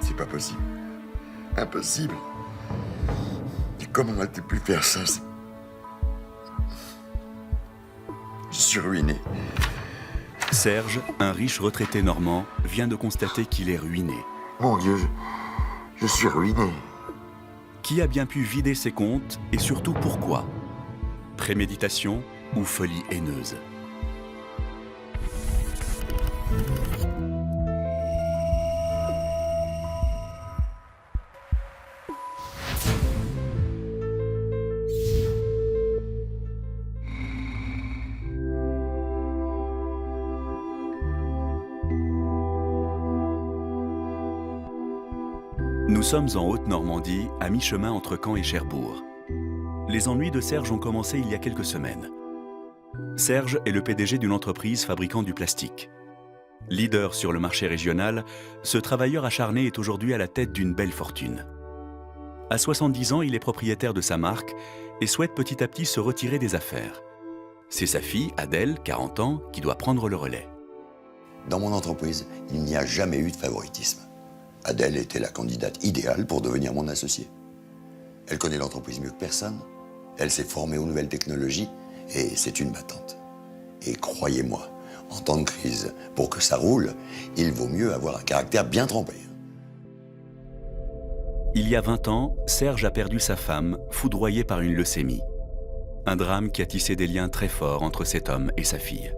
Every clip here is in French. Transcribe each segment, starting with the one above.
C'est pas possible. Impossible. Et comment a-t-il pu faire ça? Je suis ruiné. Serge, un riche retraité normand, vient de constater qu'il est ruiné. Mon Dieu, je suis ruiné. Qui a bien pu vider ses comptes et surtout pourquoi? Préméditation ou folie haineuse? Nous sommes en Haute-Normandie, à mi-chemin entre Caen et Cherbourg. Les ennuis de Serge ont commencé il y a quelques semaines. Serge est le PDG d'une entreprise fabriquant du plastique. Leader sur le marché régional, ce travailleur acharné est aujourd'hui à la tête d'une belle fortune. À 70 ans, il est propriétaire de sa marque et souhaite petit à petit se retirer des affaires. C'est sa fille, Adèle, 40 ans, qui doit prendre le relais. Dans mon entreprise, il n'y a jamais eu de favoritisme. Adèle était la candidate idéale pour devenir mon associée. Elle connaît l'entreprise mieux que personne. Elle s'est formée aux nouvelles technologies et c'est une battante. Et croyez-moi, en temps de crise, pour que ça roule, il vaut mieux avoir un caractère bien trempé. Il y a 20 ans, Serge a perdu sa femme, foudroyée par une leucémie. Un drame qui a tissé des liens très forts entre cet homme et sa fille.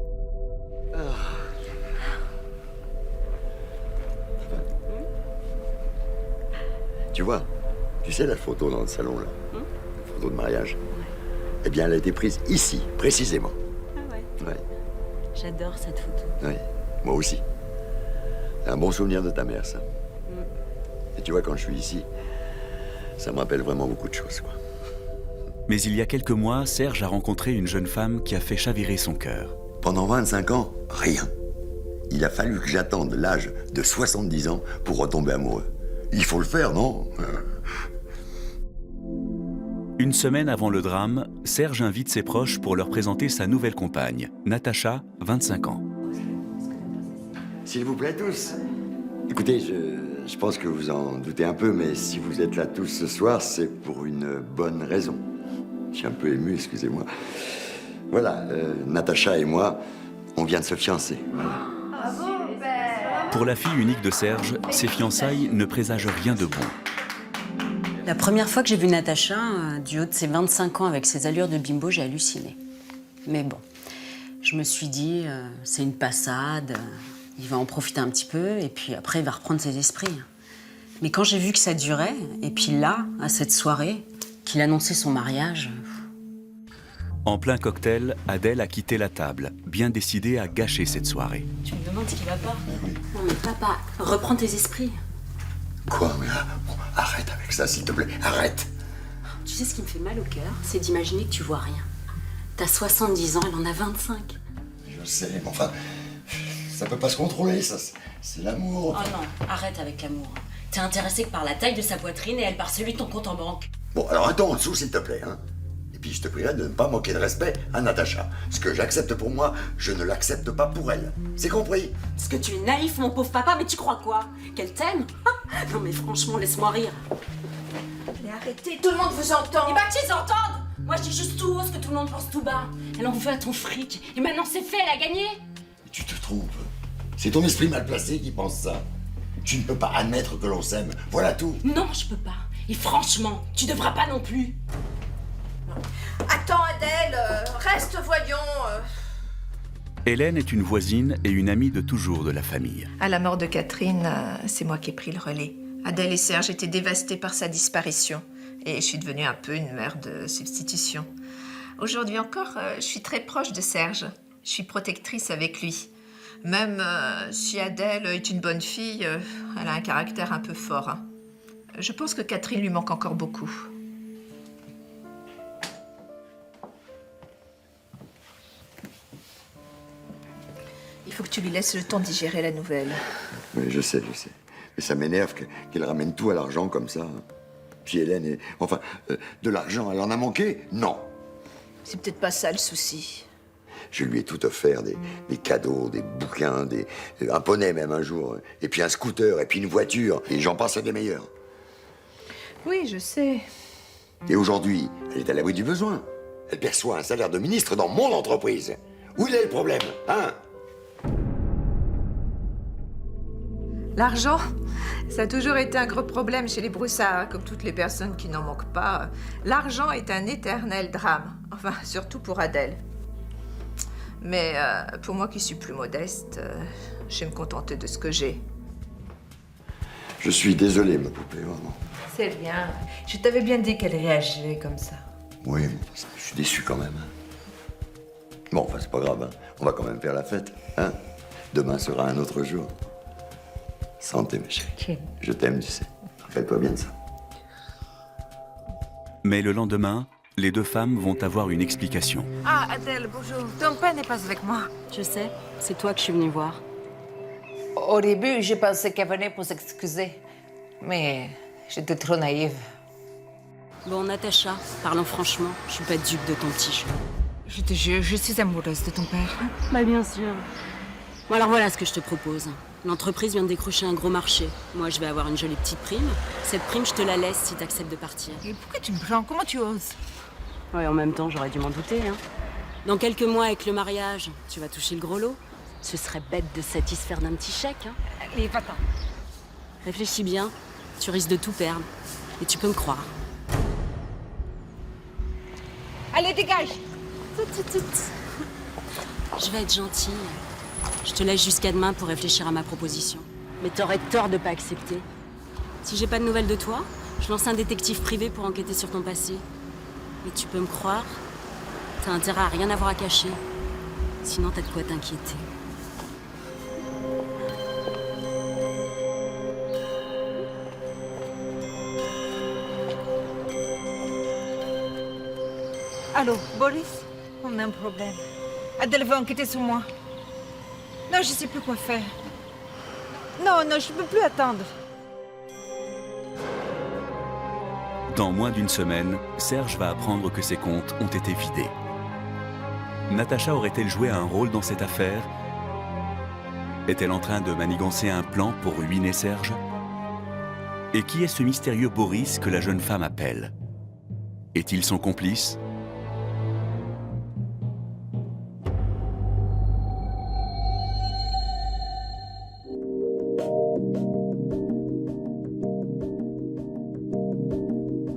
Tu vois, tu sais la photo dans le salon, là, la photo de mariage, eh bien, elle a été prise ici, précisément. Ah ouais? Ouais, J'adore cette photo. ouais, moi aussi. C'est un bon souvenir de ta mère, ça. Et tu vois, quand je suis ici, ça me rappelle vraiment beaucoup de choses, quoi. Mais il y a quelques mois, Serge a rencontré une jeune femme qui a fait chavirer son cœur. Pendant 25 ans, rien. Il a fallu que j'attende l'âge de 70 ans pour retomber amoureux. Il faut le faire, non? Une semaine avant le drame, Serge invite ses proches pour leur présenter sa nouvelle compagne, Natacha, 25 ans. S'il vous plaît, tous. Écoutez, je pense que vous en doutez un peu, mais si vous êtes là tous ce soir, c'est pour une bonne raison. Je suis un peu ému, excusez-moi. Voilà, Natacha et moi, on vient de se fiancer. Voilà. Pour la fille unique de Serge, ses fiançailles ne présagent rien de bon. La première fois que j'ai vu Natacha, du haut de ses 25 ans avec ses allures de bimbo, j'ai halluciné. Mais bon, je me suis dit, c'est une passade, il va en profiter un petit peu et puis après il va reprendre ses esprits. Mais quand j'ai vu que ça durait, et puis là, à cette soirée, qu'il annonçait son mariage... En plein cocktail, Adèle a quitté la table, bien décidée à gâcher cette soirée. Tu me demandes ce qui va pas? Non mais papa, reprends tes esprits. Quoi? Mais bon, arrête avec ça, s'il te plaît, arrête. Tu sais ce qui me fait mal au cœur, c'est d'imaginer que tu vois rien. T'as 70 ans, elle en a 25. Je sais, mais enfin, ça peut pas se contrôler, ça, c'est l'amour. Oh non, arrête avec l'amour. T'es intéressé que par la taille de sa poitrine et elle par celui de ton compte en banque. Bon, alors attends en dessous, s'il te plaît, hein. Et puis je te prierai de ne pas manquer de respect à Natacha. Ce que j'accepte pour moi, je ne l'accepte pas pour elle. C'est compris? Parce que tu es naïf, mon pauvre papa, mais tu crois quoi? Qu'elle t'aime? Non mais franchement, laisse-moi rire. Mais arrêtez, tout le monde vous entend. Et bah qu'ils entendent! Moi je dis juste tout haut ce que tout le monde pense tout bas. Elle en veut à ton fric. Et maintenant c'est fait, elle a gagné. Tu te trompes. C'est ton esprit mal placé qui pense ça. Tu ne peux pas admettre que l'on s'aime. Voilà tout. Non, je peux pas. Et franchement, tu devras pas non plus. Attends, Adèle, reste, voyons. Hélène est une voisine et une amie de toujours de la famille. À la mort de Catherine, c'est moi qui ai pris le relais. Adèle et Serge étaient dévastés par sa disparition. Et je suis devenue un peu une mère de substitution. Aujourd'hui encore, je suis très proche de Serge. Je suis protectrice avec lui. Même si Adèle est une bonne fille, elle a un caractère un peu fort. Hein. Je pense que Catherine lui manque encore beaucoup. Il faut que tu lui laisses le temps de digérer la nouvelle. Oui, je sais. Mais ça m'énerve qu'elle ramène tout à l'argent comme ça. Puis Hélène, enfin, de l'argent, elle en a manqué? Non. C'est peut-être pas ça le souci. Je lui ai tout offert, des cadeaux, des bouquins, un poney même un jour, et puis un scooter, et puis une voiture, et j'en passe à des meilleurs. Oui, je sais. Et aujourd'hui, elle est à l'abri du besoin. Elle perçoit un salaire de ministre dans mon entreprise. Où il est le problème, hein? L'argent, ça a toujours été un gros problème chez les Broussards, comme toutes les personnes qui n'en manquent pas. L'argent est un éternel drame, enfin, surtout pour Adèle. Mais pour moi qui suis plus modeste, je vais me contenter de ce que j'ai. Je suis désolé, ma poupée, vraiment. C'est rien. Je t'avais bien dit qu'elle réagirait comme ça. Oui, mais je suis déçu quand même. Bon, enfin, c'est pas grave, hein. On va quand même faire la fête, hein? Demain sera un autre jour. Santé, ma chérie. Je t'aime, tu sais. Rappelle-toi bien de ça. Mais le lendemain, les deux femmes vont avoir une explication. Ah, Adèle, bonjour. Ton père n'est pas avec moi. Je sais, c'est toi que je suis venue voir. Au début, je pensais qu'elle venait pour s'excuser. Mais j'étais trop naïve. Bon, Natacha, parlons franchement, je suis pas dupe de ton petit jeu. Je te jure, je suis amoureuse de ton père. Bah bien sûr. Bon alors voilà ce que je te propose. L'entreprise vient de décrocher un gros marché. Moi je vais avoir une jolie petite prime. Cette prime je te la laisse si t'acceptes de partir. Et pourquoi tu me prends? Comment tu oses? Ouais, en même temps j'aurais dû m'en douter. Hein. Dans quelques mois avec le mariage, tu vas toucher le gros lot. Ce serait bête de se satisfaire d'un petit chèque. Hein. Allez, va-t'en. Réfléchis bien, tu risques de tout perdre. Et tu peux me croire. Allez, dégage! Je vais être gentille. Je te laisse jusqu'à demain pour réfléchir à ma proposition. Mais t'aurais tort de pas accepter. Si j'ai pas de nouvelles de toi, je lance un détective privé pour enquêter sur ton passé. Et tu peux me croire, t'as intérêt à rien avoir à cacher. Sinon t'as de quoi t'inquiéter. Allô, Boris? On a un problème. Adèle veut enquêter sur moi. Non, je sais plus quoi faire. Non, je peux plus attendre. Dans moins d'une semaine, Serge va apprendre que ses comptes ont été vidés. Natacha aurait-elle joué un rôle dans cette affaire? Est-elle en train de manigancer un plan pour ruiner Serge? Et qui est ce mystérieux Boris que la jeune femme appelle? Est-il son complice?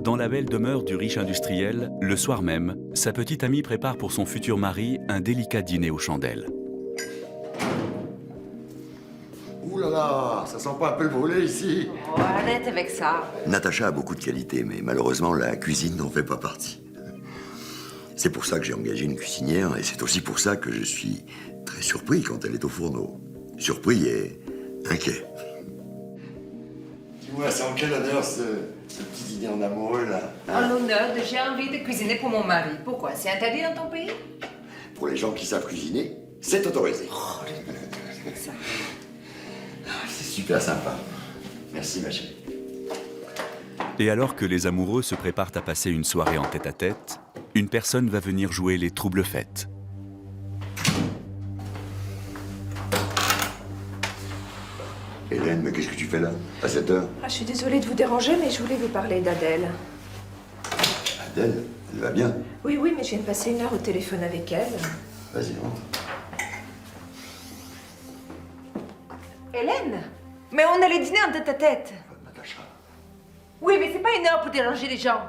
Dans la belle demeure du riche industriel, le soir même, sa petite amie prépare pour son futur mari un délicat dîner aux chandelles. Ouh là là, ça sent pas un peu le brûlé ici? Oh, arrête avec ça. Natacha a beaucoup de qualités, mais malheureusement, la cuisine n'en fait pas partie. C'est pour ça que j'ai engagé une cuisinière, et c'est aussi pour ça que je suis très surpris quand elle est au fourneau. Surpris et inquiet. Dis-moi, c'est en quel honneur ce petit dîner en amoureux, là? En l'honneur de j'ai envie de cuisiner pour mon mari. Pourquoi? C'est interdit dans ton pays? Pour les gens qui savent cuisiner, c'est autorisé. C'est super sympa. Merci, ma chérie. Et alors que les amoureux se préparent à passer une soirée en tête-à-tête, une personne va venir jouer les troubles fêtes. Hélène, mais qu'est-ce que tu fais là, à cette heure? Ah, je suis désolée de vous déranger, mais je voulais vous parler d'Adèle. Adèle, elle va bien? Oui, mais je viens de passer une heure au téléphone avec elle. Vas-y, rentre. Hélène? Mais on allait dîner en tête-à-tête. Natacha. Oui, mais c'est pas une heure pour déranger les gens.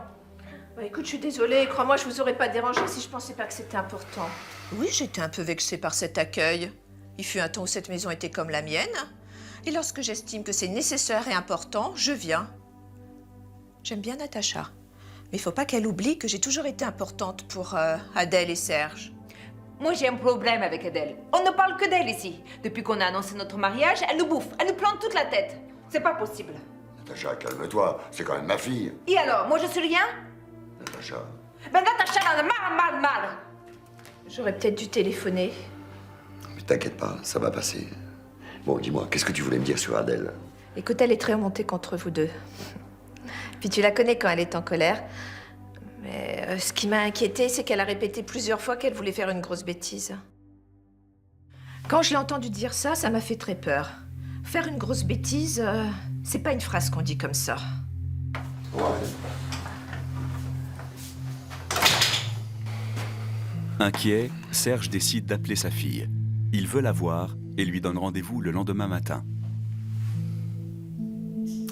Bah, écoute, je suis désolée. Crois-moi, je vous aurais pas dérangé si je pensais pas que c'était important. Oui, j'étais un peu vexée par cet accueil. Il fut un temps où cette maison était comme la mienne. Et lorsque j'estime que c'est nécessaire et important, je viens. J'aime bien Natacha. Mais il faut pas qu'elle oublie que j'ai toujours été importante pour Adèle et Serge. Moi, j'ai un problème avec Adèle. On ne parle que d'elle ici. Depuis qu'on a annoncé notre mariage, elle nous bouffe, elle nous plante toute la tête. C'est pas possible. Natacha, calme-toi, c'est quand même ma fille. Et alors, moi je suis rien? Natacha. Ben Natacha en a marre. J'aurais peut-être dû téléphoner. Mais t'inquiète pas, ça va passer. Bon, dis-moi, qu'est-ce que tu voulais me dire sur Adèle? Écoute, elle est très remontée contre vous deux. Puis Puis tu la connais quand elle est en colère. Mais ce qui m'a inquiétée, c'est qu'elle a répété plusieurs fois qu'elle voulait faire une grosse bêtise. Quand je l'ai entendu dire ça, ça m'a fait très peur. Faire une grosse bêtise, c'est pas une phrase qu'on dit comme ça. Inquiet, Serge décide d'appeler sa fille. Il veut la voir et lui donne rendez-vous le lendemain matin.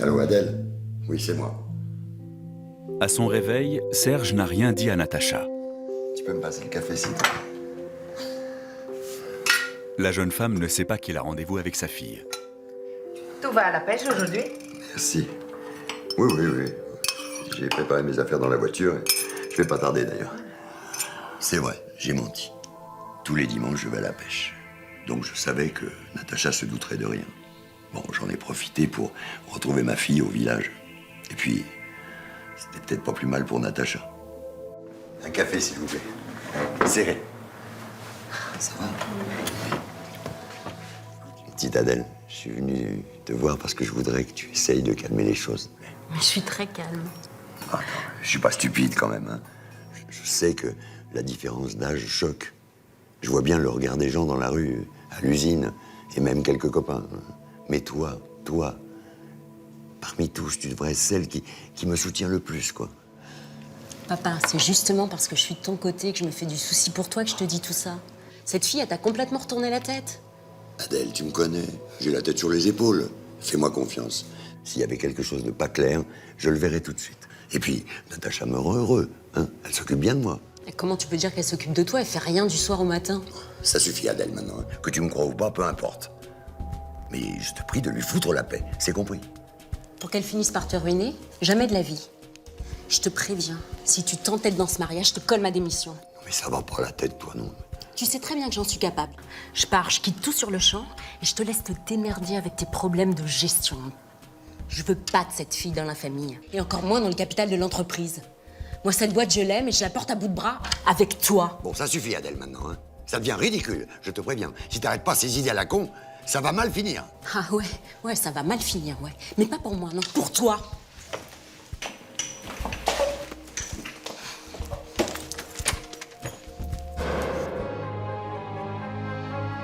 Allô, Adèle? Oui, c'est moi. À son réveil, Serge n'a rien dit à Natacha. Tu peux me passer le café, s'il te plaît? La jeune femme ne sait pas qu'il a rendez-vous avec sa fille. Tout va à la pêche aujourd'hui? Merci. Oui, oui, oui. J'ai préparé mes affaires dans la voiture et je vais pas tarder d'ailleurs. C'est vrai, j'ai menti. Tous les dimanches, je vais à la pêche. Donc je savais que Natacha se douterait de rien. Bon, j'en ai profité pour retrouver ma fille au village. Et puis, c'était peut-être pas plus mal pour Natacha. Un café, s'il vous plaît. Serré. Ça va? Petite Adèle, je suis venu te voir parce que je voudrais que tu essayes de calmer les choses. Mais je suis très calme. Ah, je suis pas stupide quand même. Hein. Je sais que la différence d'âge choque. Je vois bien le regard des gens dans la rue, à l'usine, et même quelques copains. Mais toi, parmi tous, tu devrais être celle qui me soutient le plus, quoi. Papa, c'est justement parce que je suis de ton côté que je me fais du souci pour toi que je te dis tout ça. Cette fille, elle t'a complètement retourné la tête. Adèle, tu me connais. J'ai la tête sur les épaules. Fais-moi confiance. S'il y avait quelque chose de pas clair, je le verrais tout de suite. Et puis, Natacha me rend heureux. Hein. Elle s'occupe bien de moi. Et comment tu peux dire qu'elle s'occupe de toi? Elle fait rien du soir au matin. Ça suffit, Adèle, maintenant. Hein. Que tu me crois ou pas, peu importe. Mais je te prie de lui foutre la paix. C'est compris? Pour qu'elle finisse par te ruiner, jamais de la vie. Je te préviens, si tu t'entêtes dans ce mariage, je te colle ma démission. Non, mais ça va pas la tête, toi, non? Tu sais très bien que j'en suis capable. Je pars, je quitte tout sur le champ et je te laisse te démerder avec tes problèmes de gestion. Je veux pas de cette fille dans la famille. Et encore moins dans le capital de l'entreprise. Moi, cette boîte, je l'aime et je la porte à bout de bras avec toi. Bon, ça suffit, Adèle, maintenant. Hein. Ça devient ridicule, je te préviens. Si t'arrêtes pas ces idées à la con, ça va mal finir. Ah ouais, ça va mal finir, ouais. Mais pas pour moi, non, pour toi.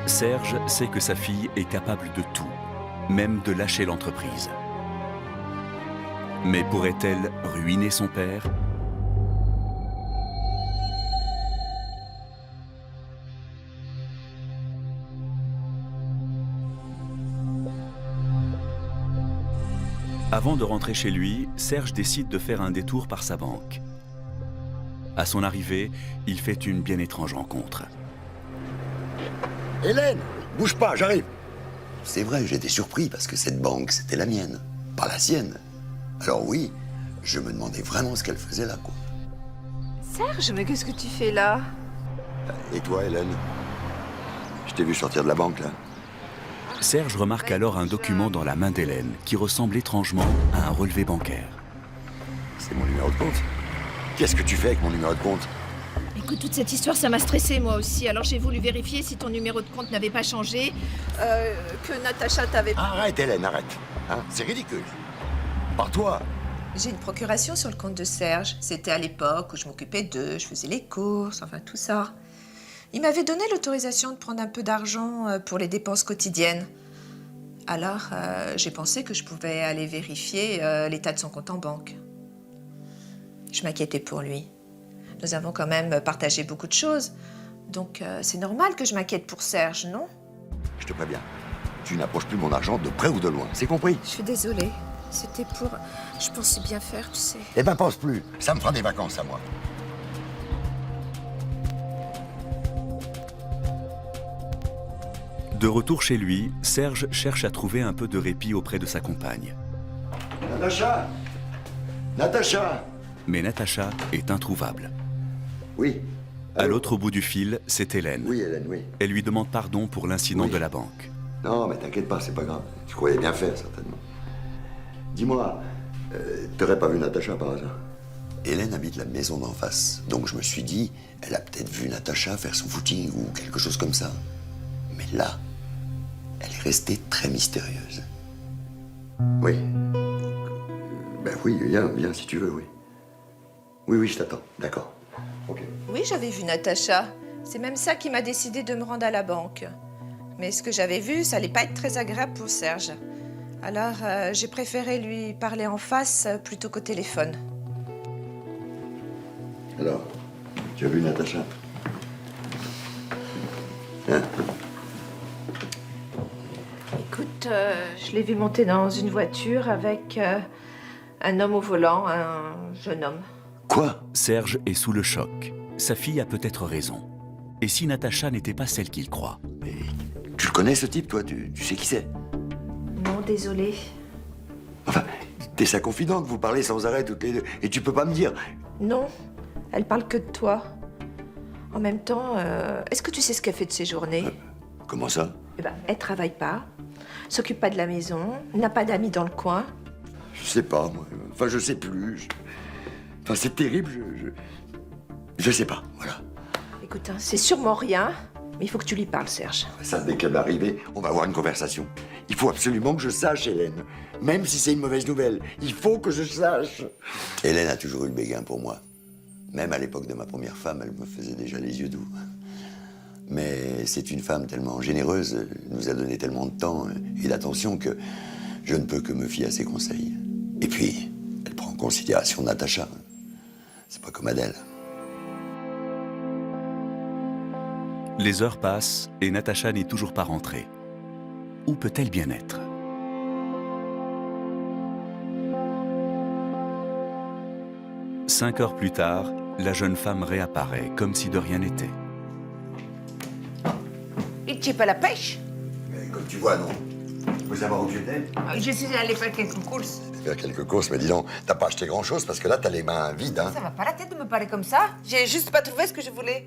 Serge sait que sa fille est capable de tout, même de lâcher l'entreprise. Mais pourrait-elle ruiner son père ? Avant de rentrer chez lui, Serge décide de faire un détour par sa banque. À son arrivée, il fait une bien étrange rencontre. Hélène, bouge pas, j'arrive. C'est vrai, j'étais surpris parce que cette banque, c'était la mienne, pas la sienne. Alors oui, je me demandais vraiment ce qu'elle faisait là, quoi. Serge, mais qu'est-ce que tu fais là? Et toi, Hélène? Je t'ai vu sortir de la banque, là. Serge remarque alors un document dans la main d'Hélène qui ressemble étrangement à un relevé bancaire. C'est mon numéro de compte. Qu'est-ce que tu fais avec mon numéro de compte? Écoute, toute cette histoire, ça m'a stressée moi aussi. Alors j'ai voulu vérifier si ton numéro de compte n'avait pas changé, que Natacha t'avait... Arrête, Hélène, arrête. Hein, c'est ridicule. Par toi. J'ai une procuration sur le compte de Serge. C'était à l'époque où je m'occupais d'eux, je faisais les courses, enfin tout ça. Il m'avait donné l'autorisation de prendre un peu d'argent pour les dépenses quotidiennes. Alors, j'ai pensé que je pouvais aller vérifier l'état de son compte en banque. Je m'inquiétais pour lui. Nous avons quand même partagé beaucoup de choses. Donc, c'est normal que je m'inquiète pour Serge, non? Je te préviens. Tu n'approches plus mon argent de près ou de loin. C'est compris? Je suis désolée. C'était pour... Je pensais bien faire, tu sais. Eh ben, pense plus. Ça me fera des vacances à moi. De retour chez lui, Serge cherche à trouver un peu de répit auprès de sa compagne. Natacha! Natacha! Mais Natacha est introuvable. Oui. À Allô? l'autre bout du fil, c'est Hélène. Oui, Hélène, oui. Elle lui demande pardon pour l'incident Oui. de la banque. Non, mais t'inquiète pas, c'est pas grave. Tu croyais bien faire, certainement. Dis-moi, t'aurais pas vu Natacha par hasard? Hélène habite la maison d'en face. Donc je me suis dit, elle a peut-être vu Natacha faire son footing ou quelque chose comme ça. Mais là, elle est restée très mystérieuse. Oui. Ben oui, viens si tu veux, oui. Oui, je t'attends, d'accord. Ok. Oui, j'avais vu Natacha. C'est même ça qui m'a décidé de me rendre à la banque. Mais ce que j'avais vu, ça allait pas être très agréable pour Serge. Alors, j'ai préféré lui parler en face plutôt qu'au téléphone. Alors, tu as vu Natacha? Hein? Écoute, je l'ai vu monter dans une voiture avec un homme au volant, un jeune homme. Quoi? Serge est sous le choc. Sa fille a peut-être raison. Et si Natacha n'était pas celle qu'il croit? Mais tu le connais, ce type, toi? Tu sais qui c'est? Non, désolé. Enfin, t'es sa confidente, vous parlez sans arrêt toutes les deux. Et tu peux pas me dire... Non, elle parle que de toi. En même temps, est-ce que tu sais ce qu'elle fait de ses journées? Comment ça? Eh ben, elle travaille pas, s'occupe pas de la maison, n'a pas d'amis dans le coin. Je sais pas, moi. Enfin, je sais plus. Enfin, c'est terrible, je sais pas, voilà. Écoute, hein, c'est sûrement rien, mais il faut que tu lui parles, Serge. Ça, dès qu'elle va arriver, on va avoir une conversation. Il faut absolument que je sache, Hélène. Même si c'est une mauvaise nouvelle, il faut que je sache. Hélène a toujours eu le béguin pour moi. Même à l'époque de ma première femme, elle me faisait déjà les yeux doux. Mais c'est une femme tellement généreuse, nous a donné tellement de temps et d'attention que je ne peux que me fier à ses conseils. Et puis, elle prend en considération Natacha. C'est pas comme Adèle. Les heures passent et Natacha n'est toujours pas rentrée. Où peut-elle bien être? Cinq heures plus tard, la jeune femme réapparaît, comme si de rien n'était. Et tu es pas à la pêche? Mais comme tu vois, non. Faut savoir où tu étais. Je suis allée faire quelques courses. Faire quelques courses, mais dis donc, t'as pas acheté grand-chose parce que là, t'as les mains vides, hein. Ça va pas la tête de me parler comme ça. J'ai juste pas trouvé ce que je voulais.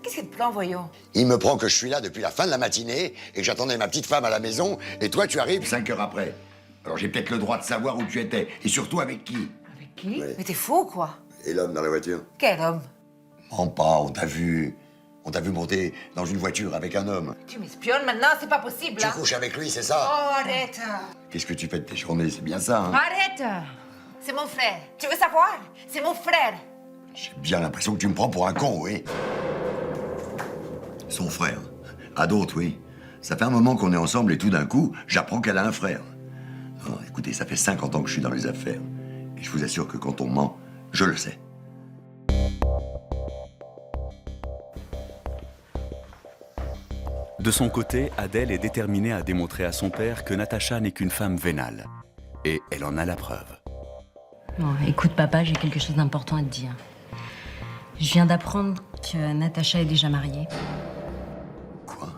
Qu'est-ce qu'il te prend, voyons? Il me prend que je suis là depuis la fin de la matinée et que j'attendais ma petite femme à la maison et toi, tu arrives 5 heures après. Alors j'ai peut-être le droit de savoir où tu étais et surtout avec qui. Avec qui? Ouais. Mais t'es faux, quoi. Et l'homme dans la voiture? Quel homme? Mens pas, on t'a vu. On t'a vu monter dans une voiture avec un homme. Tu m'espionnes maintenant, c'est pas possible, Tu hein? couches avec lui, c'est Oh, ça? arrête! Qu'est-ce que tu fais de tes journées? C'est bien ça, hein? Arrête! C'est mon frère. Tu veux savoir? C'est mon frère. J'ai bien l'impression que tu me prends pour un con, oui. Son frère. À d'autres, oui. Ça fait un moment qu'on est ensemble et tout d'un coup, j'apprends qu'elle a un frère. Non, écoutez, ça fait 50 ans que je suis dans les affaires. Et je vous assure que quand on ment, je le sais. De son côté, Adèle est déterminée à démontrer à son père que Natacha n'est qu'une femme vénale. Et elle en a la preuve. Bon, écoute, papa, j'ai quelque chose d'important à te dire. Je viens d'apprendre que Natacha est déjà mariée. Quoi?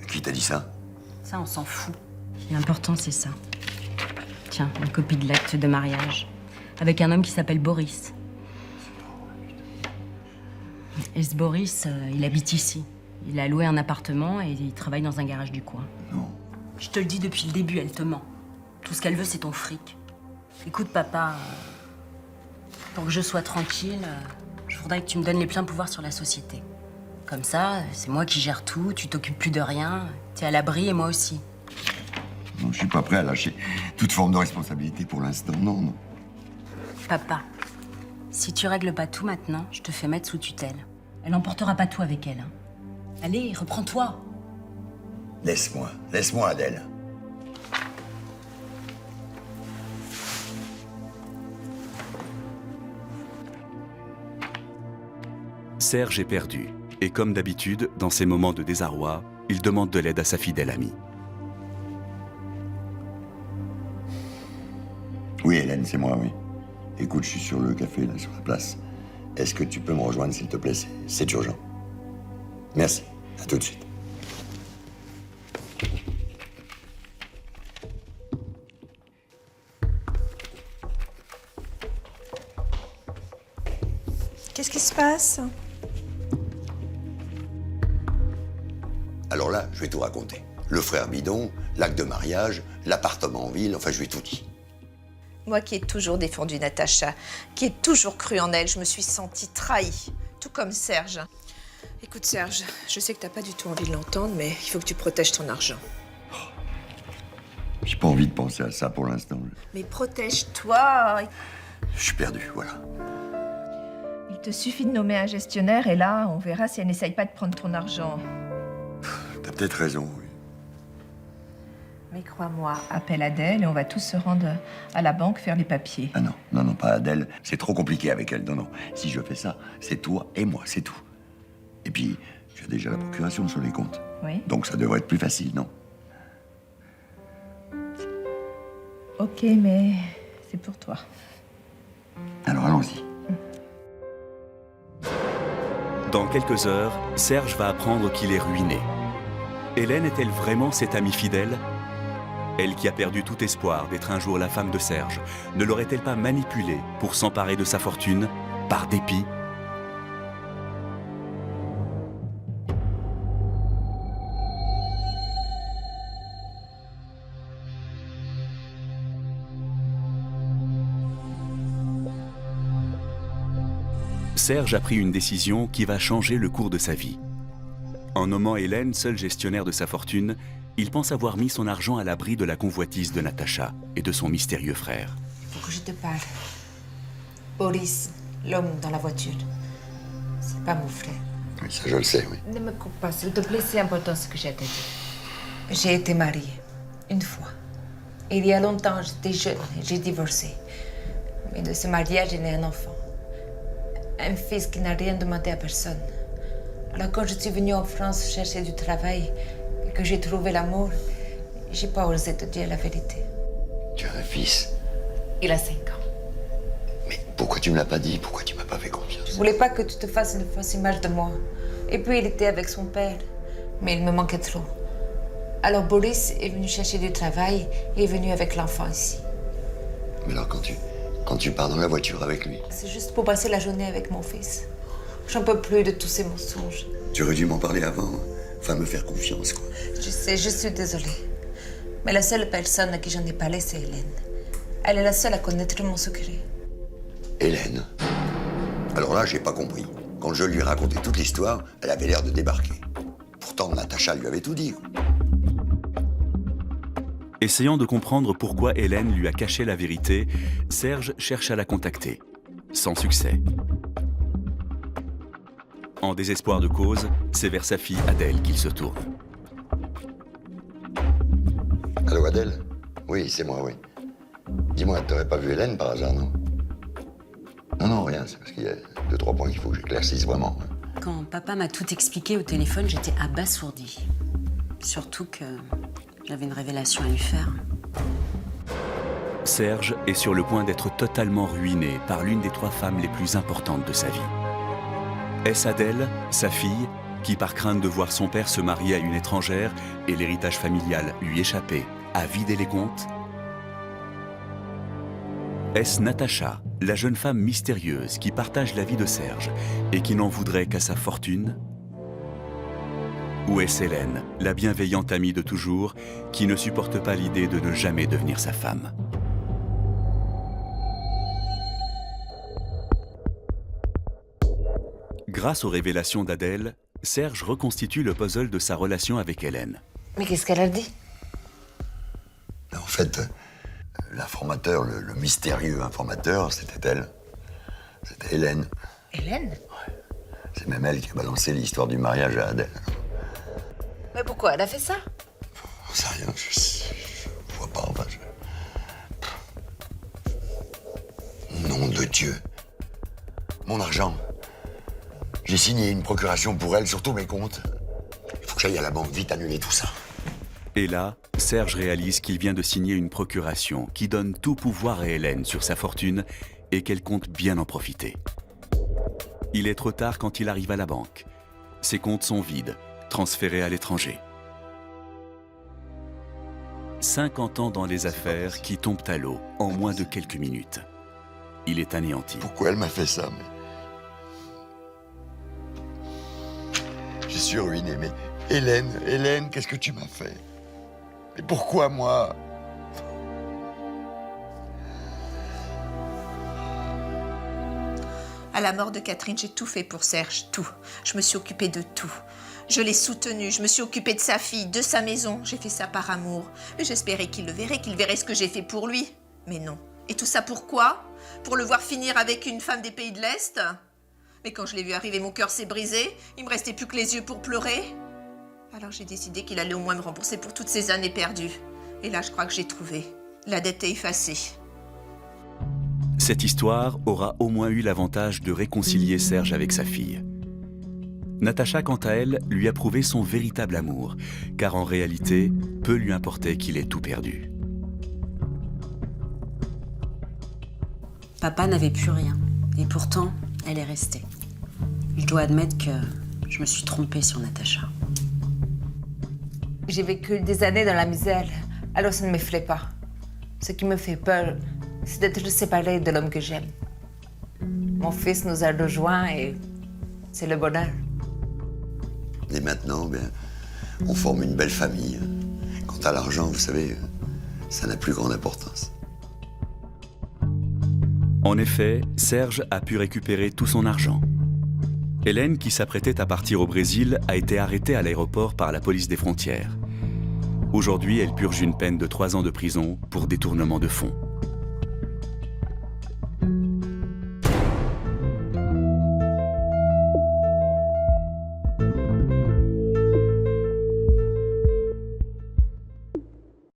Qui t'a dit ça? Ça, on s'en fout. L'important, c'est ça. Tiens, une copie de l'acte de mariage. Avec un homme qui s'appelle Boris. Et ce Boris, il habite ici. Il a loué un appartement et il travaille dans un garage du coin. Non. Je te le dis depuis le début, elle te ment. Tout ce qu'elle veut, c'est ton fric. Écoute, papa, pour que je sois tranquille, je voudrais que tu me donnes les pleins pouvoirs sur la société. Comme ça, c'est moi qui gère tout, tu t'occupes plus de rien, t'es à l'abri et moi aussi. Non, je suis pas prêt à lâcher toute forme de responsabilité pour l'instant, non. Papa, si tu règles pas tout maintenant, je te fais mettre sous tutelle. Elle n'emportera pas tout avec elle. Hein. Allez, reprends-toi. Laisse-moi, Adèle. Serge est perdu. Et comme d'habitude, dans ces moments de désarroi, il demande de l'aide à sa fidèle amie. Oui, Hélène, c'est moi, oui. Écoute, je suis sur le café, là, sur la place. Est-ce que tu peux me rejoindre, s'il te plaît? C'est urgent. Merci. À tout de suite. Qu'est-ce qui se passe? Alors là, je vais tout raconter. Le frère bidon, l'acte de mariage, l'appartement en ville, enfin, je lui ai tout dit. Moi qui ai toujours défendu Natacha, qui ai toujours cru en elle, je me suis sentie trahie. Tout comme Serge. Écoute, Serge, je sais que t'as pas du tout envie de l'entendre, mais il faut que tu protèges ton argent. J'ai pas envie de penser à ça pour l'instant. Mais protège-toi. Je suis perdu, voilà. Il te suffit de nommer un gestionnaire et là, on verra si elle n'essaye pas de prendre ton argent. T'as peut-être raison, oui. Mais crois-moi, appelle Adèle et on va tous se rendre à la banque faire les papiers. Ah non, non, non, pas Adèle. C'est trop compliqué avec elle. Non, non. Si je fais ça, c'est toi et moi, c'est tout. Et puis, j'ai déjà la procuration sur les comptes. Oui. Donc ça devrait être plus facile, non? Ok, mais c'est pour toi. Alors allons-y. Dans quelques heures, Serge va apprendre qu'il est ruiné. Hélène est-elle vraiment cette amie fidèle? Elle qui a perdu tout espoir d'être un jour la femme de Serge, ne l'aurait-elle pas manipulé pour s'emparer de sa fortune, par dépit? Serge a pris une décision qui va changer le cours de sa vie. En nommant Hélène seule gestionnaire de sa fortune, il pense avoir mis son argent à l'abri de la convoitise de Natacha et de son mystérieux frère. Il faut que je te parle. Boris, l'homme dans la voiture, c'est pas mon frère. Oui, ça je le sais, oui. Ne me coupe pas, s'il te plaît, c'est important ce que j'ai à te dire. J'ai été mariée, une fois. Et il y a longtemps, j'étais jeune et j'ai divorcé. Mais de ce mariage, j'ai né un enfant. Un fils qui n'a rien demandé à personne. Alors quand je suis venue en France chercher du travail et que j'ai trouvé l'amour, j'ai pas osé te dire la vérité. Tu as un fils. Il a 5 ans. Mais pourquoi tu me l'as pas dit? Pourquoi tu m'as pas fait confiance? Je voulais pas que tu te fasses une fausse image de moi. Et puis il était avec son père, mais il me manquait trop. Alors Boris est venu chercher du travail et est venu avec l'enfant ici. Mais alors quand tu pars dans la voiture avec lui, C'est juste pour passer la journée avec mon fils. J'en peux plus de tous ces mensonges. tu aurais dû m'en parler avant. Enfin, me faire confiance, quoi. Je sais, je suis désolée. Mais la seule personne à qui j'en ai parlé, c'est Hélène. Elle est la seule à connaître mon secret. Hélène. Alors là, j'ai pas compris. Quand je lui ai raconté toute l'histoire, elle avait l'air de débarquer. Pourtant, Natacha lui avait tout dit. Essayant de comprendre pourquoi Hélène lui a caché la vérité, Serge cherche à la contacter. Sans succès. En désespoir de cause, c'est vers sa fille Adèle qu'il se tourne. Allô, Adèle? Oui, c'est moi, oui. Dis-moi, t'aurais pas vu Hélène par hasard, non? Non, non, rien. C'est parce qu'il y a 2-3 points qu'il faut que j'éclaircisse vraiment. Quand papa m'a tout expliqué au téléphone, j'étais abasourdie. Surtout que j'avais une révélation à lui faire. Serge est sur le point d'être totalement ruiné par l'une des 3 femmes les plus importantes de sa vie. Est-ce Adèle, sa fille, qui par crainte de voir son père se marier à une étrangère et l'héritage familial lui échapper, a vidé les comptes? Est-ce Natacha, la jeune femme mystérieuse qui partage la vie de Serge et qui n'en voudrait qu'à sa fortune? Ou est-ce Hélène, la bienveillante amie de toujours, qui ne supporte pas l'idée de ne jamais devenir sa femme? Grâce aux révélations d'Adèle, Serge reconstitue le puzzle de sa relation avec Hélène. Mais qu'est-ce qu'elle a dit? En fait, l'informateur, le mystérieux informateur, c'était elle. C'était Hélène. Hélène? C'est même elle qui a balancé l'histoire du mariage à Adèle. Mais pourquoi elle a fait ça? J'en sais rien, je vois pas, enfin, Nom de Dieu. Mon argent. J'ai signé une procuration pour elle sur tous mes comptes. Il faut que j'aille à la banque vite annuler tout ça. Et là, Serge réalise qu'il vient de signer une procuration qui donne tout pouvoir à Hélène sur sa fortune et qu'elle compte bien en profiter. Il est trop tard quand il arrive à la banque. Ses comptes sont vides, transférés à l'étranger. 50 ans dans les affaires qui tombent à l'eau en moins de quelques minutes. Il est anéanti. Pourquoi elle m'a fait ça, mais... Je suis ruiné, mais... Hélène, qu'est-ce que tu m'as fait? Mais pourquoi moi? À la mort de Catherine, j'ai tout fait pour Serge, tout. Je me suis occupée de tout. Je l'ai soutenu, je me suis occupée de sa fille, de sa maison. J'ai fait ça par amour. Mais j'espérais qu'il le verrait, qu'il verrait ce que j'ai fait pour lui. Mais non. Et tout ça pourquoi? Pour le voir finir avec une femme des pays de l'Est? Mais quand je l'ai vu arriver, mon cœur s'est brisé. Il me restait plus que les yeux pour pleurer. Alors j'ai décidé qu'il allait au moins me rembourser pour toutes ces années perdues. Et là, je crois que j'ai trouvé. La dette est effacée. Cette histoire aura au moins eu l'avantage de réconcilier Serge avec sa fille. Natacha, quant à elle, lui a prouvé son véritable amour, car en réalité, peu lui importait qu'il ait tout perdu. Papa n'avait plus rien, et pourtant, elle est restée. Je dois admettre que je me suis trompée sur Natacha. J'ai vécu des années dans la misère, alors ça ne m'effraie pas. Ce qui me fait peur, c'est d'être séparée de l'homme que j'aime. Mon fils nous a rejoints et c'est le bonheur. Et maintenant, on forme une belle famille. Quant à l'argent, vous savez, ça n'a plus grande importance. En effet, Serge a pu récupérer tout son argent. Hélène, qui s'apprêtait à partir au Brésil, a été arrêtée à l'aéroport par la police des frontières. Aujourd'hui, elle purge une peine de 3 ans de prison pour détournement de fonds.